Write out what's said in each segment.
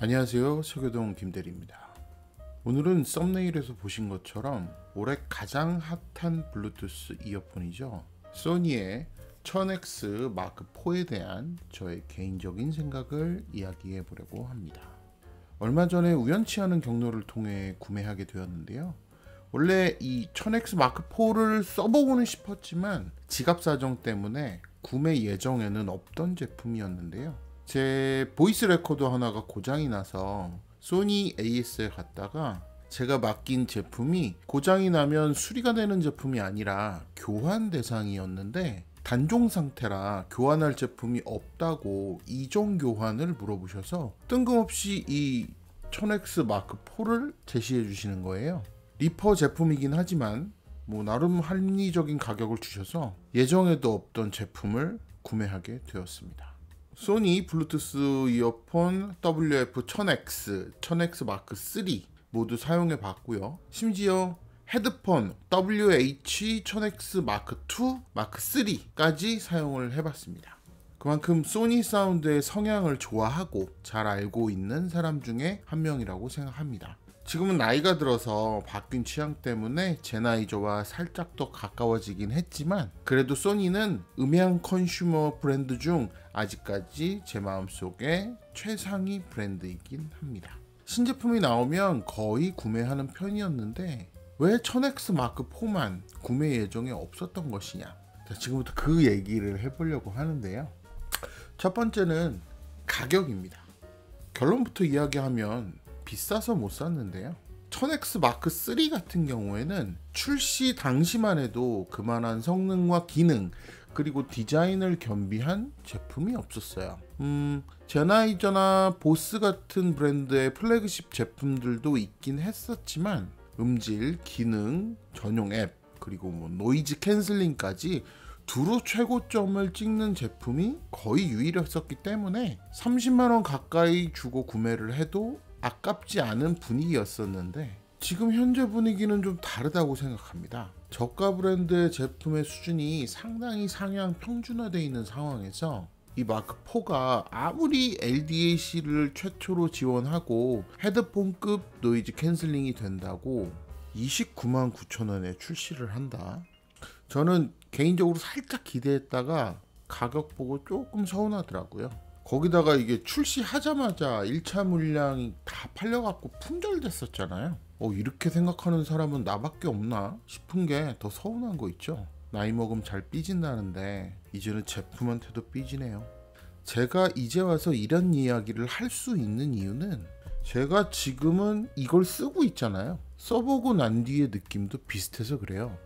안녕하세요, 서교동 김대리입니다. 오늘은 썸네일에서 보신 것처럼 올해 가장 핫한 블루투스 이어폰이죠, 소니의 1000X 마크 4에 대한 저의 개인적인 생각을 이야기해 보려고 합니다. 얼마 전에 우연치 않은 경로를 통해 구매하게 되었는데요. 원래 이 1000X 마크 4를 써보고는 싶었지만 지갑 사정 때문에 구매 예정에는 없던 제품이었는데요. 제 보이스 레코더 하나가 고장이 나서 소니 AS에 갔다가 제가 맡긴 제품이 고장이 나면 수리가 되는 제품이 아니라 교환 대상이었는데 단종 상태라 교환할 제품이 없다고 이종 교환을 물어보셔서 뜬금없이 이 1000X 마크 4를 제시해 주시는 거예요. 리퍼 제품이긴 하지만 나름 합리적인 가격을 주셔서 예정에도 없던 제품을 구매하게 되었습니다. 소니 블루투스 이어폰 WF-1000X, 1000X 마크 3 모두 사용해 봤고요. 심지어 헤드폰 WH-1000X 마크 2, 마크 3까지 사용을 해봤습니다. 그만큼 소니 사운드의 성향을 좋아하고 잘 알고 있는 사람 중에 한 명이라고 생각합니다. 지금은 나이가 들어서 바뀐 취향 때문에 제 나이저와 살짝 더 가까워지긴 했지만 그래도 소니는 음향 컨슈머 브랜드 중 아직까지 제 마음속에 최상위 브랜드이긴 합니다. 신제품이 나오면 거의 구매하는 편이었는데 왜 1000X 마크 4만 구매 예정에 없었던 것이냐, 지금부터 그 얘기를 해보려고 하는데요. 첫 번째는 가격입니다. 결론부터 이야기하면 비싸서 못 샀는데요. 1000X 마크 3 같은 경우에는 출시 당시만 해도 그만한 성능과 기능 그리고 디자인을 겸비한 제품이 없었어요. 제나이저나 보스 같은 브랜드의 플래그십 제품들도 있긴 했었지만 음질, 기능, 전용 앱 그리고 노이즈 캔슬링까지 두루 최고점을 찍는 제품이 거의 유일했었기 때문에 30만원 가까이 주고 구매를 해도 아깝지 않은 분위기였었는데 지금 현재 분위기는 좀 다르다고 생각합니다. 저가 브랜드의 제품의 수준이 상당히 상향 평준화되어 있는 상황에서 이 마크 4가 아무리 LDAC를 최초로 지원하고 헤드폰급 노이즈 캔슬링이 된다고 29만 9천원에 출시를 한다. 저는 개인적으로 살짝 기대했다가 가격 보고 조금 서운하더라고요. 거기다가 이게 출시하자마자 1차 물량이 다 팔려갖고 품절됐었잖아요. 이렇게 생각하는 사람은 나밖에 없나 싶은 게 더 서운한 거 있죠. 나이 먹으면 잘 삐진다는데 이제는 제품한테도 삐지네요. 제가 이제 와서 이런 이야기를 할 수 있는 이유는 제가 지금은 이걸 쓰고 있잖아요. 써보고 난 뒤의 느낌도 비슷해서 그래요.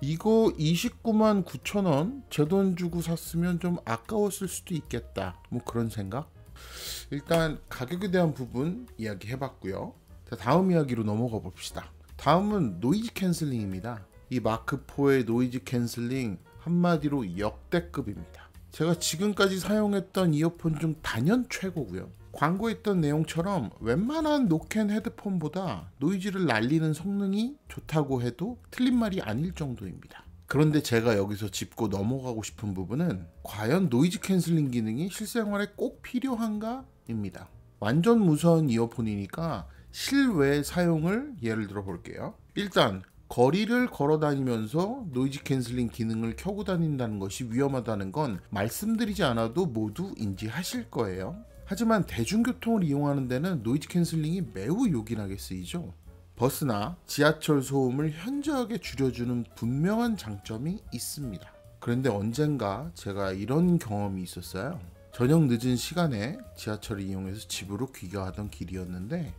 이거 29만 9천원 제 돈 주고 샀으면 좀 아까웠을 수도 있겠다, 그런 생각. 일단 가격에 대한 부분 이야기 해봤고요. 자, 다음 이야기로 넘어가 봅시다. 다음은 노이즈 캔슬링입니다. 이 마크 4의 노이즈 캔슬링 한마디로 역대급입니다. 제가 지금까지 사용했던 이어폰 중 단연 최고고요. 광고에 있던 내용처럼 웬만한 노캔 헤드폰보다 노이즈를 날리는 성능이 좋다고 해도 틀린 말이 아닐 정도입니다. 그런데 제가 여기서 짚고 넘어가고 싶은 부분은 과연 노이즈 캔슬링 기능이 실생활에 꼭 필요한가? 입니다. 완전 무선 이어폰이니까 실외 사용을 예를 들어 볼게요. 일단 거리를 걸어 다니면서 노이즈 캔슬링 기능을 켜고 다닌다는 것이 위험하다는 건 말씀드리지 않아도 모두 인지하실 거예요. 하지만 대중교통을 이용하는 데는 노이즈 캔슬링이 매우 요긴하게 쓰이죠. 버스나 지하철 소음을 현저하게 줄여주는 분명한 장점이 있습니다. 그런데 언젠가 제가 이런 경험이 있었어요. 저녁 늦은 시간에 지하철을 이용해서 집으로 귀가하던 길이었는데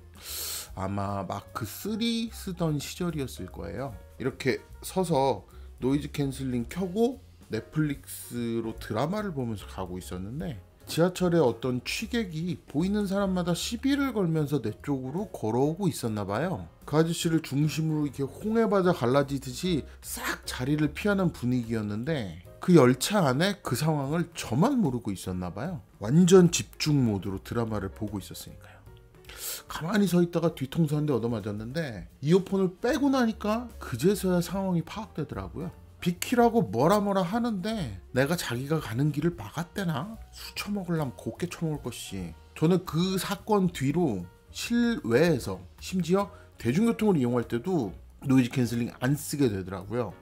아마 마크 3 쓰던 시절이었을 거예요. 이렇게 서서 노이즈 캔슬링 켜고 넷플릭스로 드라마를 보면서 가고 있었는데 지하철에 어떤 취객이 보이는 사람마다 시비를 걸면서 내 쪽으로 걸어오고 있었나 봐요. 그 아저씨를 중심으로 이렇게 홍해바다 갈라지듯이 싹 자리를 피하는 분위기였는데 그 열차 안에 그 상황을 저만 모르고 있었나 봐요. 완전 집중 모드로 드라마를 보고 있었으니까요. 가만히 서 있다가 뒤통수 한 대 얻어맞았는데 이어폰을 빼고 나니까 그제서야 상황이 파악되더라고요. 비키라고 뭐라 하는데 내가 자기가 가는 길을 막았대나? 술 처먹으려면 곱게 처먹을 것이 저는 그 사건 뒤로 실외에서 심지어 대중교통을 이용할 때도 노이즈 캔슬링 안 쓰게 되더라고요.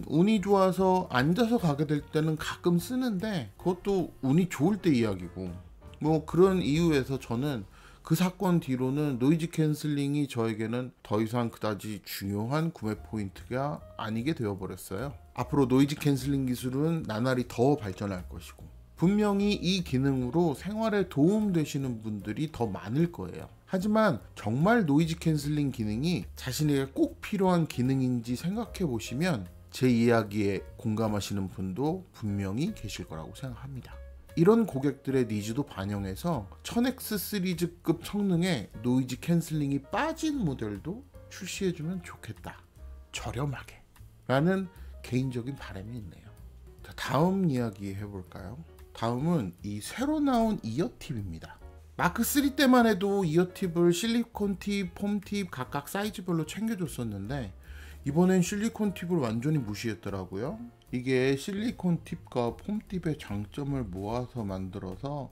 운이 좋아서 앉아서 가게 될 때는 가끔 쓰는데 그것도 운이 좋을 때 이야기고, 뭐 그런 이유에서 저는 그 사건 뒤로는 노이즈 캔슬링이 저에게는 더 이상 그다지 중요한 구매 포인트가 아니게 되어버렸어요. 앞으로 노이즈 캔슬링 기술은 나날이 더 발전할 것이고, 분명히 이 기능으로 생활에 도움되시는 분들이 더 많을 거예요. 하지만 정말 노이즈 캔슬링 기능이 자신에게 꼭 필요한 기능인지 생각해 보시면 제 이야기에 공감하시는 분도 분명히 계실 거라고 생각합니다. 이런 고객들의 니즈도 반영해서 1000X 시리즈급 성능의 노이즈 캔슬링이 빠진 모델도 출시해주면 좋겠다, 저렴하게 라는 개인적인 바람이 있네요. 자, 다음 이야기 해볼까요? 다음은 이 새로 나온 이어팁입니다. 마크 3 때만 해도 이어팁을 실리콘 팁, 폼 팁 각각 사이즈별로 챙겨줬었는데 이번엔 실리콘 팁을 완전히 무시했더라고요. 이게 실리콘 팁과 폼 팁의 장점을 모아서 만들어서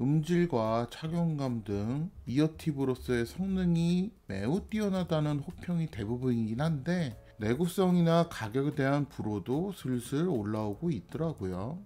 음질과 착용감 등 이어팁으로서의 성능이 매우 뛰어나다는 호평이 대부분이긴 한데 내구성이나 가격에 대한 불호도 슬슬 올라오고 있더라고요.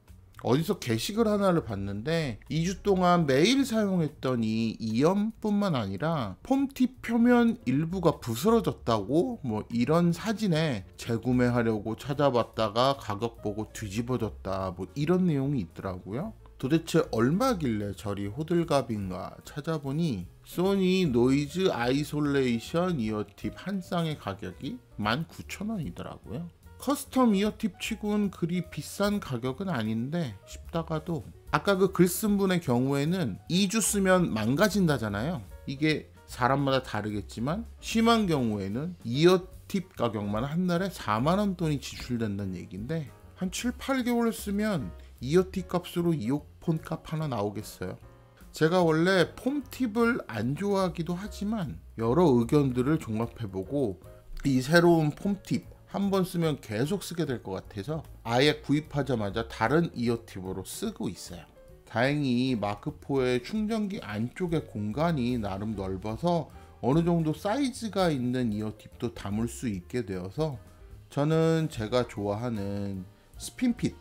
어디서 게시글 하나를 봤는데 2주 동안 매일 사용했던 이 이염뿐만 아니라 폼팁 표면 일부가 부스러졌다고 뭐 이런 사진에 재구매하려고 찾아봤다가 가격 보고 뒤집어졌다 뭐 이런 내용이 있더라고요. 도대체 얼마길래 저리 호들갑인가 찾아보니 소니 노이즈 아이솔레이션 이어팁 한 쌍의 가격이 19,000원이더라고요. 커스텀 이어팁 치고는 그리 비싼 가격은 아닌데 싶다가도 아까 그 글 쓴 분의 경우에는 2주 쓰면 망가진다잖아요. 이게 사람마다 다르겠지만 심한 경우에는 이어팁 가격만 한 달에 4만원 돈이 지출된다는 얘기인데 한 7, 8개월 쓰면 이어팁 값으로 이어폰 값 하나 나오겠어요. 제가 원래 폼팁을 안 좋아하기도 하지만 여러 의견들을 종합해보고 이 새로운 폼팁 한번 쓰면 계속 쓰게 될 것 같아서 아예 구입하자마자 다른 이어팁으로 쓰고 있어요. 다행히 마크4의 충전기 안쪽의 공간이 나름 넓어서 어느 정도 사이즈가 있는 이어팁도 담을 수 있게 되어서 저는 제가 좋아하는 스핀핏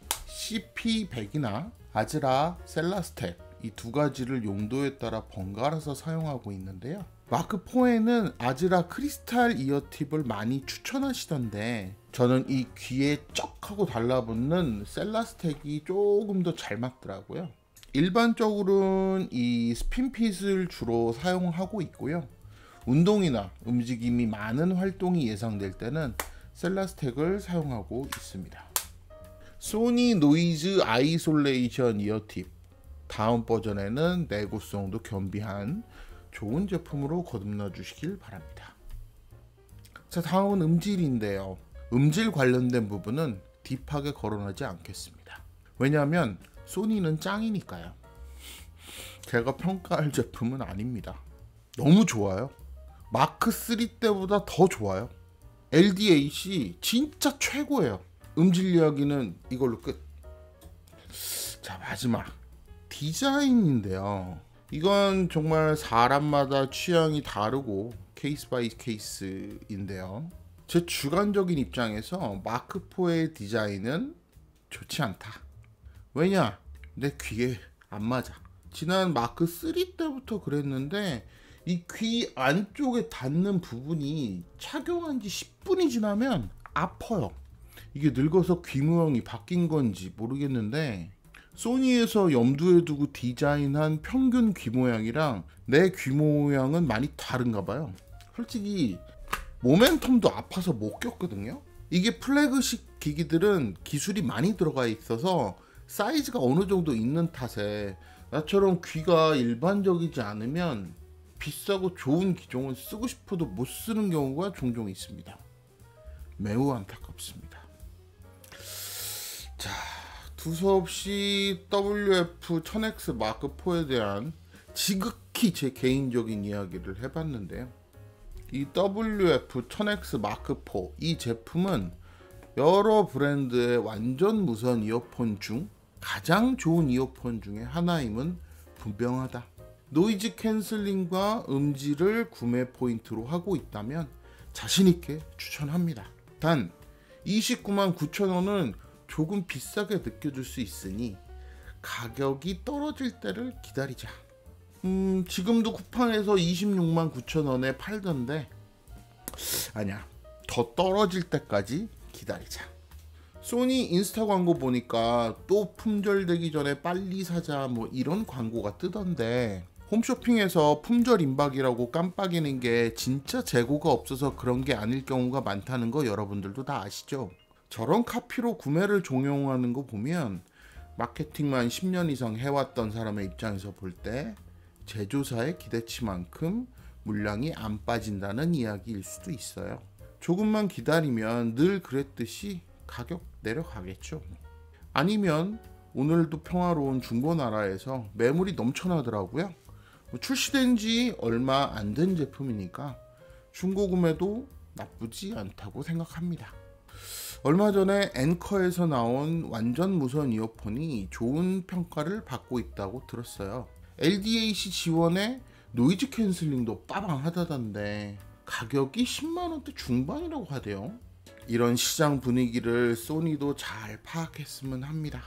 CP100이나 아즈라 셀라스텍 이 두 가지를 용도에 따라 번갈아서 사용하고 있는데요. 마크4에는 아즈라 크리스탈 이어팁을 많이 추천하시던데 저는 이 귀에 쩍 하고 달라붙는 셀라스텍이 조금 더 잘 맞더라고요. 일반적으로는 이 스핀핏을 주로 사용하고 있고요. 운동이나 움직임이 많은 활동이 예상될 때는 셀라스텍을 사용하고 있습니다. 소니 노이즈 아이솔레이션 이어팁 다음 버전에는 내구성도 겸비한 좋은 제품으로 거듭나 주시길 바랍니다. 자, 다음은 음질인데요. 음질 관련된 부분은 딥하게 거론하지 않겠습니다. 왜냐하면 소니는 짱이니까요. 제가 평가할 제품은 아닙니다. 너무 좋아요. 마크 3 때보다 더 좋아요. LDAC 진짜 최고예요. 음질 이야기는 이걸로 끝. 자, 마지막 디자인인데요. 이건 정말 사람마다 취향이 다르고 케이스 바이 케이스인데요. 제 주관적인 입장에서 마크4의 디자인은 좋지 않다. 왜냐? 내 귀에 안 맞아. 지난 마크3 때부터 그랬는데 이 귀 안쪽에 닿는 부분이 착용한 지 10분이 지나면 아파요. 이게 늙어서 귀 모양이 바뀐 건지 모르겠는데 소니에서 염두에 두고 디자인한 평균 귀 모양이랑 내 귀 모양은 많이 다른가 봐요. 솔직히 모멘텀도 아파서 못 꼈거든요. 이게 플래그십 기기들은 기술이 많이 들어가 있어서 사이즈가 어느 정도 있는 탓에 나처럼 귀가 일반적이지 않으면 비싸고 좋은 기종을 쓰고 싶어도 못 쓰는 경우가 종종 있습니다. 매우 안타깝습니다. 자, 두서없이 WF-1000X 마크4에 대한 지극히 제 개인적인 이야기를 해봤는데요. 이 WF-1000X 마크4 이 제품은 여러 브랜드의 완전 무선 이어폰 중 가장 좋은 이어폰 중에 하나임은 분명하다. 노이즈 캔슬링과 음질을 구매 포인트로 하고 있다면 자신있게 추천합니다. 단 29만 9천 원은 조금 비싸게 느껴질 수 있으니 가격이 떨어질 때를 기다리자. 지금도 쿠팡에서 26만 9천 원에 팔던데 아니야, 더 떨어질 때까지 기다리자. 소니 인스타 광고 보니까 또 품절되기 전에 빨리 사자 뭐 이런 광고가 뜨던데, 홈쇼핑에서 품절 임박이라고 깜빡이는 게 진짜 재고가 없어서 그런 게 아닐 경우가 많다는 거 여러분들도 다 아시죠? 저런 카피로 구매를 종용하는 거 보면 마케팅만 10년 이상 해왔던 사람의 입장에서 볼 때 제조사의 기대치만큼 물량이 안 빠진다는 이야기일 수도 있어요. 조금만 기다리면 늘 그랬듯이 가격 내려가겠죠. 아니면 오늘도 평화로운 중고나라에서 매물이 넘쳐나더라고요. 출시된 지 얼마 안 된 제품이니까 중고구매도 나쁘지 않다고 생각합니다. 얼마 전에 앵커에서 나온 완전 무선 이어폰이 좋은 평가를 받고 있다고 들었어요. LDAC 지원에 노이즈 캔슬링도 빠방하다던데 가격이 10만원대 중반이라고 하대요. 이런 시장 분위기를 소니도 잘 파악했으면 합니다.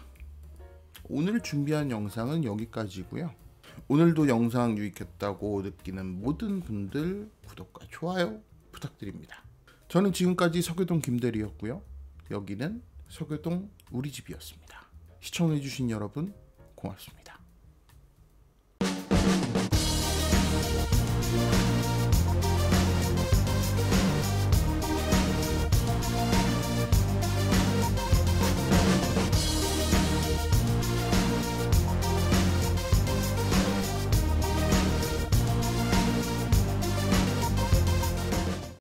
오늘 준비한 영상은 여기까지고요. 오늘도 영상 유익했다고 느끼는 모든 분들 구독과 좋아요 부탁드립니다. 저는 지금까지 서교동 김대리였고요. 여기는 서교동 우리집이었습니다. 시청해주신 여러분 고맙습니다.